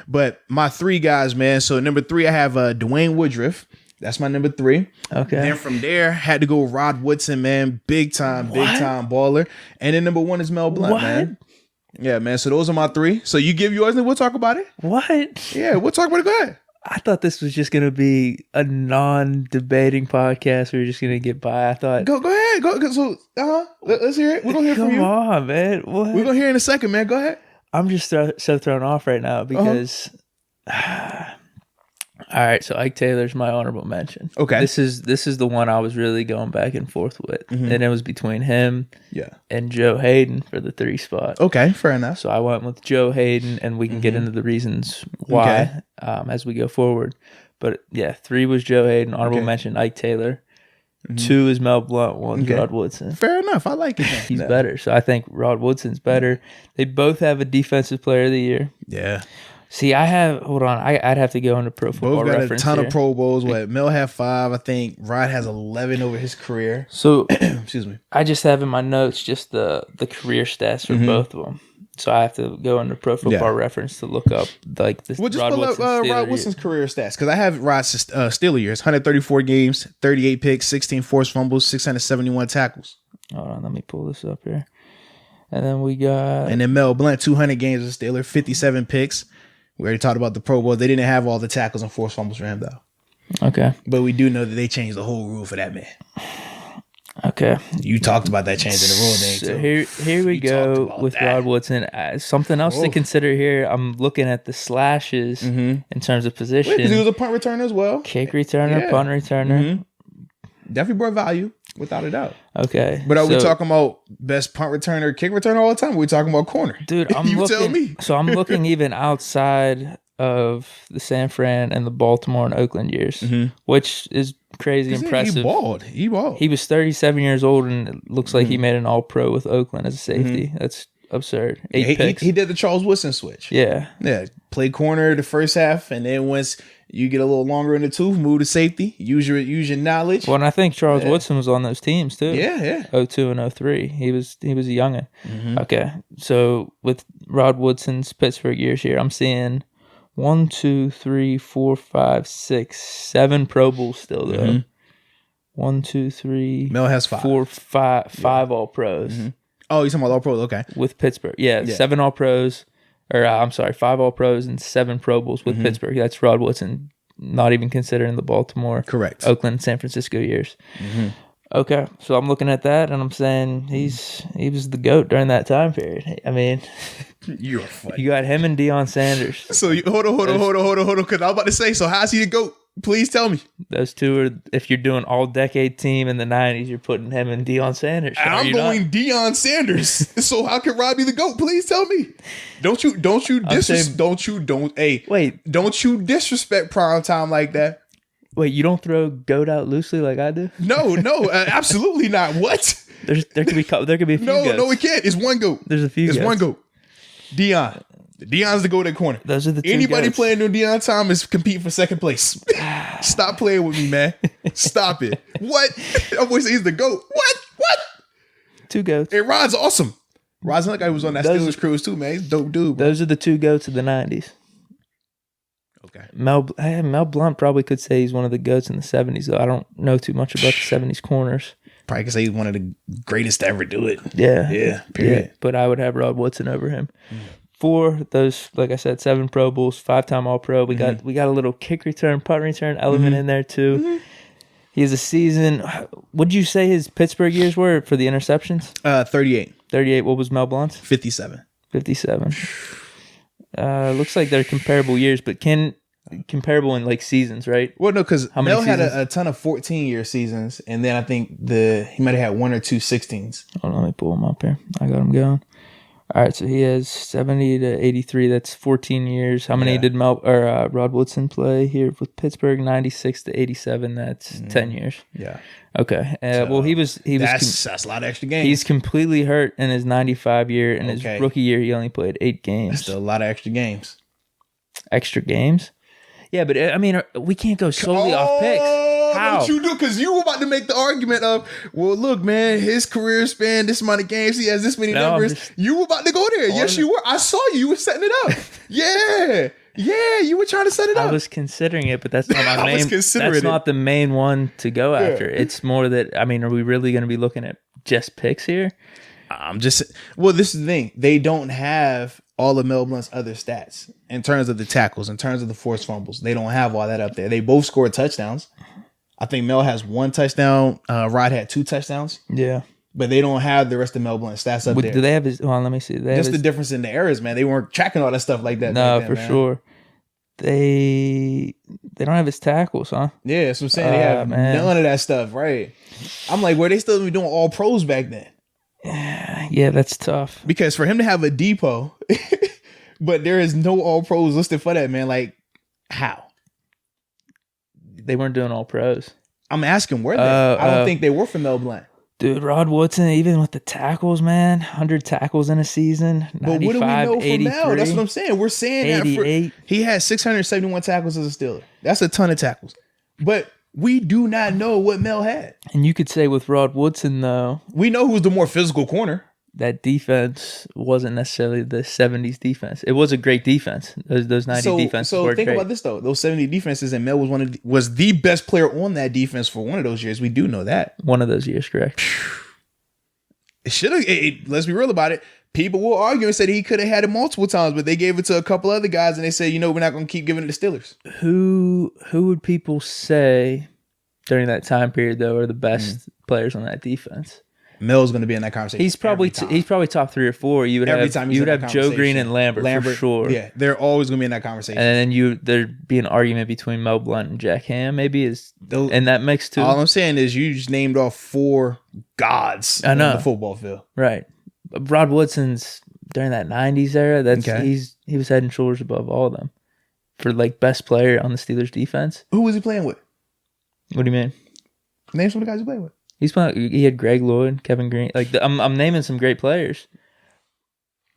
But my 3 guys, man. So number 3, I have Dwayne Woodruff. That's my number 3. Okay. Then from there, had to go Rod Woodson, man. Big time baller. And then number 1 is Mel Blount, man. Yeah, man. So those are my 3. So you give yours and we'll talk about it. What? Yeah, we'll talk about it. Go ahead. I thought this was just going to be a non-debating podcast. We were just going to get by. I thought... Go ahead. Go. So, let's hear it. We're going to hear from you. Come on, man. What? We're going to hear in a second, man. Go ahead. I'm just so thrown off right now because... All right, so Ike Taylor's my honorable mention. Okay. This is the one I was really going back and forth with. Mm-hmm. And it was between him and Joe Haden for the 3 spot. Okay, fair enough. So I went with Joe Haden, and we can get into the reasons why as we go forward. But yeah, 3 was Joe Haden, honorable mention Ike Taylor. 2 is Mel Blount, 1 is Rod Woodson. Fair enough. I like it. He's better. So I think Rod Woodson's better. They both have a defensive player of the year. Yeah. See, I'd have to go into Pro Football Both got Reference a ton here. of Pro Bowls. What, Mel had 5. I think Rod has 11 over his career. So, excuse me. I just have in my notes just the career stats for both of them. So I have to go into Pro Football Reference to look up like this. Well, just pull up Rod Woodson career stats because I have Rod's Steeler years: 134 games, 38 picks, 16 forced fumbles, 671 tackles. Hold on, let me pull this up here. And then we got... And then Mel Blount, 200 games as a Steeler, 57 picks. We already talked about the Pro Bowl. They didn't have all the tackles and forced fumbles for him, though. Okay. But we do know that they changed the whole rule for that man. Okay. You talked about that change in the rule thing, too. So here we go with Rod Woodson. Something else to consider here. I'm looking at the slashes in terms of position. Because he was a punt returner as well. Kick returner, punt returner. Definitely brought value, without a doubt. Okay. But are we talking about best punt returner, kick returner all the time? Or are we talking about corner? Dude, tell me. So I'm looking even outside of the San Fran and the Baltimore and Oakland years, which is crazy impressive. He balled. He was 37 years old, and it looks like he made an All-Pro with Oakland as a safety. That's absurd. 8 picks. He did the Charles Woodson switch. Yeah. Play corner the first half, and then once you get a little longer in the tooth, move to safety. Use your knowledge. Well, and I think Charles Woodson was on those teams too. Yeah. 02 and 03. He was a youngin'. Okay. So with Rod Woodson's Pittsburgh years here, I'm seeing 1, 2, 3, 4, 5, 6, 7 Pro Bowls still though. 1, 2, 3. Mel has 5. 4, 5 All Pros. Oh, you're talking about All Pros? Okay. With Pittsburgh, 7 All Pros. Or I'm sorry, 5 All Pros and 7 Pro Bowls with Pittsburgh. That's Rod Woodson, not even considering the Baltimore, Oakland, San Francisco years. Okay, so I'm looking at that and I'm saying he was the GOAT during that time period. I mean, you're funny. You got him and Deion Sanders. So hold on, because I was about to say, so how's he the GOAT? Please tell me. Those two are, if you're doing all decade team in the 90s, you're putting him and Deion Sanders. I'm going Deion Sanders. So how can Rob be the GOAT? Please tell me. Don't you disrespect prime time like that. Wait, you don't throw GOAT out loosely like I do? No, absolutely not. What? There could be a few GOATs. No, it can't. It's one GOAT. There's a few. It's GOATs. one GOAT. Deion. Deion's the GOAT at corner. Those are the two Anybody GOATs. playing during Deion time is competing for second place. Stop playing with me, man. Stop it. What? I always say he's the GOAT. What? 2 GOATs. And Rod's awesome. Rod's another guy who was on that Steelers cruise too, man. He's a dope dude, bro. Those are the 2 GOATs of the 90s. Okay. Mel Blount probably could say he's one of the GOATs in the 70s, though. I don't know too much about the 70s corners. Probably could say he's one of the greatest to ever do it. Yeah. Period. Yeah, but I would have Rod Woodson over him. 4, those, like I said, 7 Pro Bowls, 5-time All-Pro. We got a little kick return, punt return element in there too. He has a season. What'd you say his Pittsburgh years were for the interceptions? 38. 38. What was Mel Blount's? 57. 57. Looks like they're comparable years, but comparable in like seasons, right? Well, no, because Mel had seasons? a ton of 14-year seasons, and then I think he might have had 1 or 2 16s. Hold on, let me pull him up here. I got him going. All right, so he has 70 to 83. That's 14 years. How many did Rod Woodson play here with Pittsburgh? 96 to 87. That's 10 years. Yeah. Okay. Well, he was. That's a lot of extra games. He's completely hurt in his 95 year. In his rookie year, he only played 8 games. That's still a lot of extra games. Extra games? Yeah, but I mean, we can't go solely off picks. How? What you do? Because you were about to make the argument of, well, look, man, his career span, this amount of games, he has this many numbers. You were about to go there. Yes, you were. I saw you. You were setting it up. Yeah, you were trying to set it up. I was considering it, but that's not my main. That's it. not the main one to go after. It's more that, I mean, are we really going to be looking at just picks here? Well, this is the thing. They don't have all of Mel Blount's other stats in terms of the tackles, in terms of the forced fumbles. They don't have all that up there. They both scored touchdowns. I think Mel has 1 touchdown. Rod had 2 touchdowns. Yeah. But they don't have the rest of Mel Blount's stats up there. Do they have his? Well, let me see. Just the difference in the errors, man. They weren't tracking all that stuff like that. No, for sure. They don't have his tackles, huh? Yeah, that's what I'm saying. They have none of that stuff, right? I'm like, were they still doing all pros back then? Yeah, that's tough. Because for him to have a depot, but there is no all pros listed for that, man. Like, how? They weren't doing all pros. I'm asking, were they? I don't think they were for Mel Blount. Dude, Rod Woodson, even with the tackles, man, 100 tackles in a season, 95, but what do we know from Mel? That's what I'm saying. We're saying 88. That he had 671 tackles as a Steeler. That's a ton of tackles. But we do not know what Mel had. And you could say with Rod Woodson, though, we know who's the more physical corner. That defense wasn't necessarily the 70s defense. It was a great defense. Those 90 defenses were great. So think about this, though. Those 70 defenses, and Mel was the best player on that defense for one of those years. We do know that. One of those years, correct. It should have. Let's be real about it. People will argue and say he could have had it multiple times, but they gave it to a couple other guys, and they said, we're not going to keep giving it to Steelers. Who would people say during that time period, though, are the best players on that defense? Mel's going to be in that conversation. He's probably top 3 or 4. You would have Joe Green and Lambert for sure. Yeah, they're always going to be in that conversation. And then there'd be an argument between Mel Blount and Jack Ham, maybe and that mix too. All I'm saying is you just named off 4 gods on the football field. Right. Rod Woodson's during that 90s era. He was head and shoulders above all of them for like best player on the Steelers defense. Who was he playing with? What do you mean? Name some of the guys he played with. He had Greg Lloyd, Kevin Green. I'm naming some great players.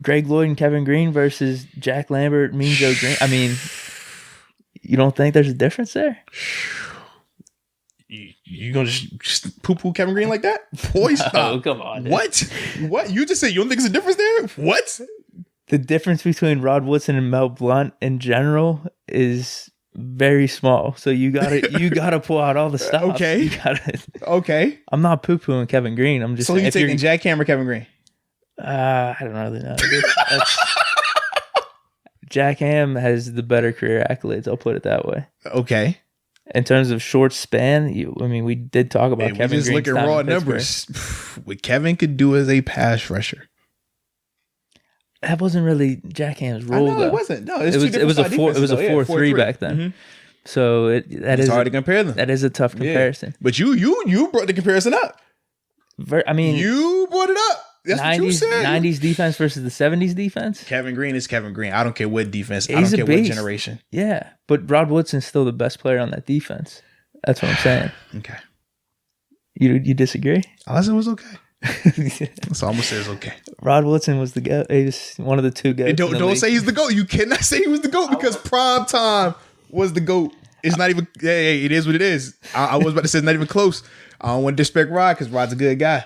Greg Lloyd and Kevin Green versus Jack Lambert, Mean Joe Green. I mean, you don't think there's a difference there? You gonna just poo-poo Kevin Green like that? Boy, stop. Oh, come on. Dude. What? You just said you don't think there's a difference there? What? The difference between Rod Woodson and Mel Blount in general is very small, so you gotta pull out all the stuff. Okay, okay. I'm not poo pooing Kevin Green. I'm just. So you taking Jack Ham or Kevin Green? I don't really know. Jack Ham has the better career accolades. I'll put it that way. Okay. In terms of short span, we did talk about Kevin. We just look at raw numbers. What Kevin could do as a pass rusher. That wasn't really Jack Ham's role. No, it wasn't. No, it was a 4-3 back then. Mm-hmm. So it's hard to compare them. That is a tough comparison. Yeah. But you brought the comparison up. You brought it up. That's 90s, what you said. 90s defense versus the 70s defense. Kevin Green is Kevin Green. I don't care what defense. I don't care what generation. Yeah, but Rod Woodson's still the best player on that defense. That's what I'm saying. Okay. You disagree? I said it was okay. So I'm gonna say it's okay. Rod Woodson was the GOAT. He was one of the 2 GOATs. Don't say he's the GOAT. You cannot say he was the GOAT because prime time was the GOAT. It's not even. Hey, it is what it is. I was about to say it's not even close. I don't want to disrespect Rod because Rod's a good guy.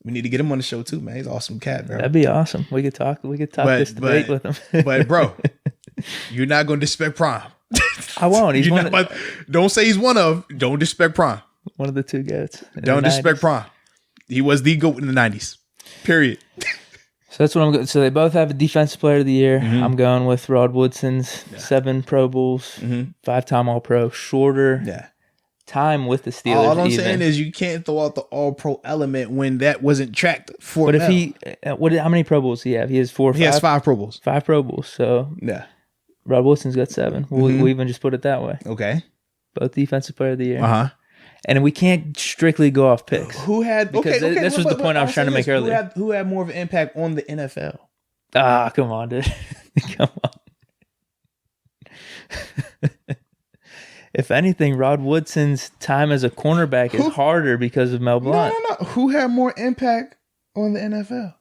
We need to get him on the show too, man. He's an awesome cat, bro. That'd be awesome. We could talk this debate with him. But bro, you're not gonna disrespect Prime. I won't. Don't say he's one of. Don't disrespect Prime. One of the 2 GOATs. Don't disrespect Prime. He was the GOAT in the 90s. Period. So that's what I'm going. So they both have a defensive player of the year. Mm-hmm. I'm going with Rod Woodson's 7 Pro Bowls, 5-time All-Pro, shorter time with the Steelers. All I'm saying is you can't throw out the All-Pro element when that wasn't tracked for. But how many Pro Bowls does he have? He has 4. He has 5 Pro Bowls. 5 Pro Bowls. So Rod Wilson's got 7. We'll even just put it that way. Okay. Both defensive player of the year. And we can't strictly go off picks. Who had... This was the point I was trying to make earlier. Who had more of an impact on the NFL? Come on, dude. Come on. If anything, Rod Woodson's time as a cornerback is harder because of Mel Blount. No. Who had more impact on the NFL?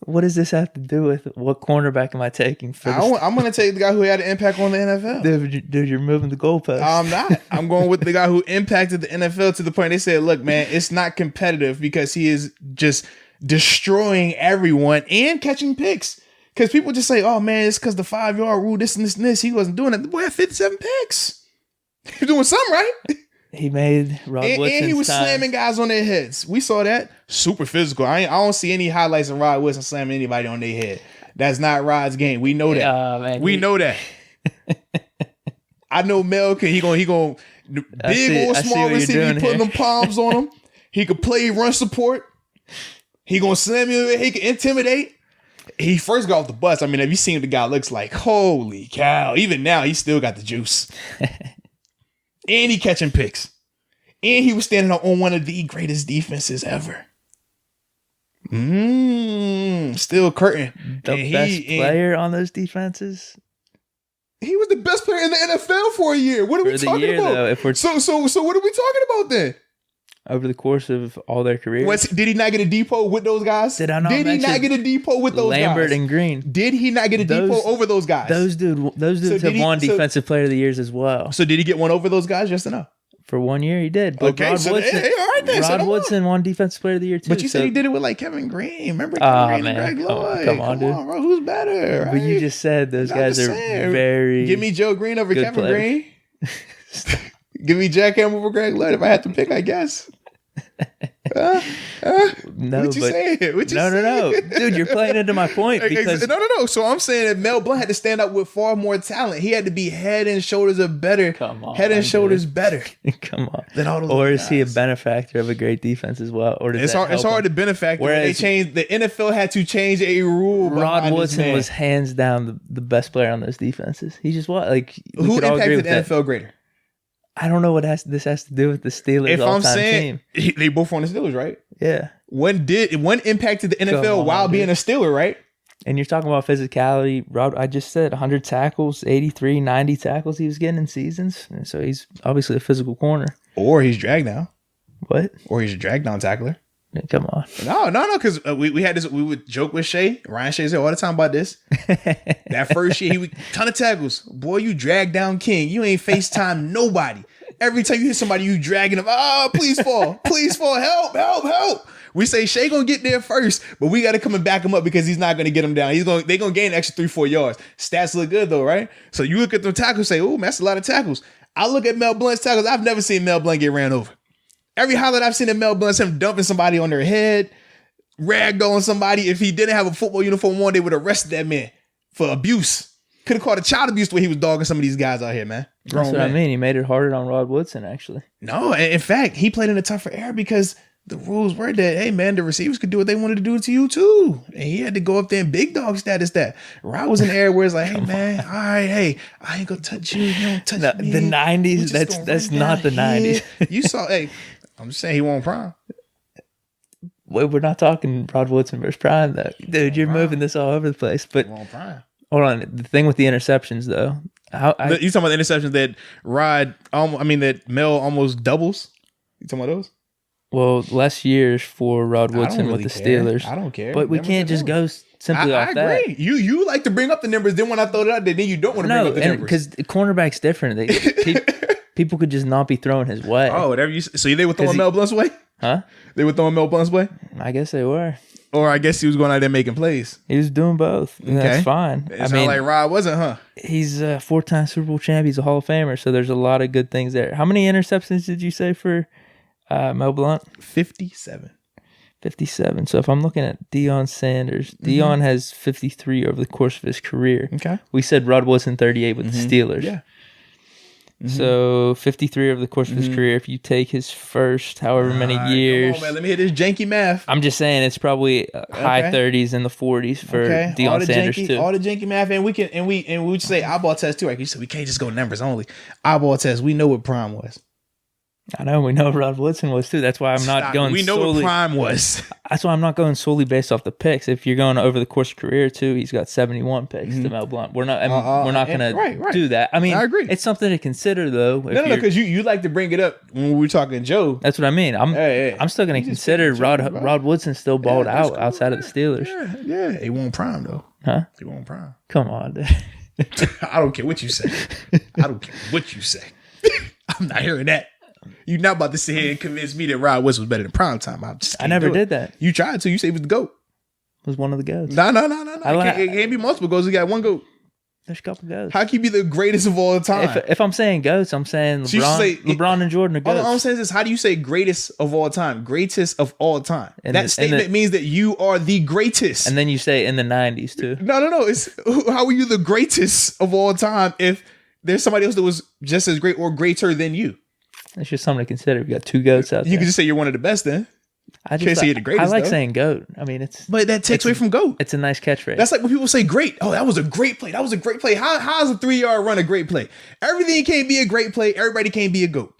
What does this have to do with what cornerback am I taking? I'm going to take the guy who had an impact on the NFL. Dude, you're moving the goalpost. I'm not. I'm going with the guy who impacted the NFL to the point they said, look, man, it's not competitive because he is just destroying everyone and catching picks. Because people just say, oh, man, it's because the 5-yard rule, this and this and this. He wasn't doing it. The boy had 57 picks. He was doing something right. He made Rod Woodson's and he was slamming guys on their heads. We saw that. Super physical. I don't see any highlights of Rod Woodson slamming anybody on their head. That's not Rod's game. We know that. Man, we know that. I know Mel can. He gonna big or small receiver. He putting them palms on him. He could play run support. He gonna slam you. He can intimidate. He first got off the bus. I mean, have you seen what the guy looks like? Holy cow! Even now, he still got the juice. And he catching picks. And he was standing on one of the greatest defenses ever. Still curtain. The best player on those defenses. He was the best player in the NFL for a year. What are we talking about? Though, so what are we talking about then? Over the course of all their careers. Did he not get a depot with those guys? Did he not get a depot with those Lambert guys? and Green. Did he not get a depot over those guys? Those dudes have won Defensive Player of the Years as well. So did he get one over those guys? Yes or no? For 1 year, he did. But okay, Rod Woodson won Defensive Player of the Year too. But you said he did it with like Kevin Green. Remember Kevin Green and Greg Lloyd? Come on, dude. Bro, who's better? Right? But you just said those guys are very. Give me Joe Green over Kevin players. Green. Give me Jack Ham over Greg Lloyd if I had to pick, I guess. No, what you saying? No, dude, you're playing into my point because no. So I'm saying that Mel Blount had to stand up with far more talent. He had to be head and shoulders better. Come on, head and shoulders better. Come on. Than all those or guys. Is he a benefactor of a great defense as well? Or does it's hard to benefactor. Whereas they changed the NFL had to change a rule. Rod Woodson was hands down the best player on those defenses. He just was like who impacted the NFL greater? I don't know what this has to do with the Steelers. If I'm saying team. They both won the Steelers, right? Yeah. One impacted the NFL while being a Steeler, right? And you're talking about physicality. Rod, I just said 100 tackles, 83, 90 tackles he was getting in seasons. And so he's obviously a physical corner. Or he's drag down. What? Or he's a drag down tackler. Come on. No, because we had this. We would joke with Shay. Ryan Shay's here all the time about this. That first year, he would ton of tackles. Boy, you drag down king. You ain't FaceTime nobody. Every time you hit somebody, you dragging them. Oh, please fall. Please fall. Help. We say Shay gonna get there first, but we got to come and back him up because he's not gonna get him down. They're gonna gain an extra 3-4 yards. Stats look good though, right? So you look at the tackles, and say, oh, man, that's a lot of tackles. I look at Mel Blount's tackles. I've never seen Mel Blount get ran over. Every highlight I've seen of Mel Blount, him dumping somebody on their head, ragdolling somebody. If he didn't have a football uniform on, they would have arrested that man for abuse. Could have called it child abuse the way he was dogging some of these guys out here, man. That's what I mean. He made it harder on Rod Woodson, actually. No, in fact, he played in a tougher era because the rules were that, hey, man, the receivers could do what they wanted to do to you, too. And he had to go up there in big dog status that. Rod was in the era where it's like, hey, man, all right, hey, I ain't going to touch you. You don't touch me. The 90s, that's not the 90s. You saw, hey, I'm just saying he won prime. Wait, we're not talking Rod Woodson versus prime, though. Dude, you're moving this all over the place. But won prime. Hold on. The thing with the interceptions, though. You talking about the interceptions that that Mel almost doubles? You talking about those? Well, less years for Rod Woodson with the Steelers. I don't care. But we can't just go simply off that. I agree. You like to bring up the numbers. Then when I throw it out there, then you don't want to bring up the numbers. Because the cornerback's different. People could just not be throwing his way. Oh, whatever you say. So they were throwing Mel Blount's way? Huh? They were throwing Mel Blount's way? I guess they were. Or I guess he was going out there making plays. He was doing both. Okay. That's fine. It's not like Rod wasn't, huh? He's a 4-time Super Bowl champ. He's a Hall of Famer. So there's a lot of good things there. How many interceptions did you say for Mel Blount? 57. 57. So if I'm looking at Deion Sanders, Deion has 53 over the course of his career. Okay. We said Rod Woodson 38 with the Steelers. Yeah. So 53 over the course of his career. If you take his first however many years, come on, man. Let me hit this janky math. I'm just saying it's probably high 30s and the 40s for Deion Sanders too. All the janky math, and we would say eyeball test too. Like you said, we can't just go numbers only. Eyeball test. We know what prime was. I know. We know Rod Woodson was too. That's why I'm not going. We know solely, what prime was. That's why I'm not going solely based off the picks. If you're going over the course of career too, he's got 71 picks to Mel Blount. We're not. We're not going to do that. I mean, I agree. It's something to consider though. No, because you like to bring it up when we were talking Joe. That's what I mean. I'm still going to consider Rod Woodson still balled out outside of the Steelers. Yeah. He won prime though. Huh? He won prime. Come on, dude. I don't care what you say. I don't care what you say. I'm not hearing that. You're not about to sit here and convince me that Rod Woodson was better than prime time. I never did that. You tried to. You said he was the GOAT. was one of the GOATs. No. It can't be multiple GOATs. We got one GOAT. There's a couple GOATs. How can you be the greatest of all time? If I'm saying GOATs, I'm saying LeBron and Jordan are GOATs. All I'm saying is, how do you say greatest of all time? Greatest of all time. That statement means that you are the greatest. And then you say in the 90s too. No. It's how are you the greatest of all time if there's somebody else that was just as great or greater than you? It's just something to consider. We got two GOATs out there. You can just say you're one of the best then. I can't say you're the greatest. I like saying GOAT. I mean, but that takes away from GOAT. It's a nice catchphrase. That's like when people say great. Oh, that was a great play. How is a 3-yard run a great play? Everything can't be a great play. Everybody can't be a GOAT.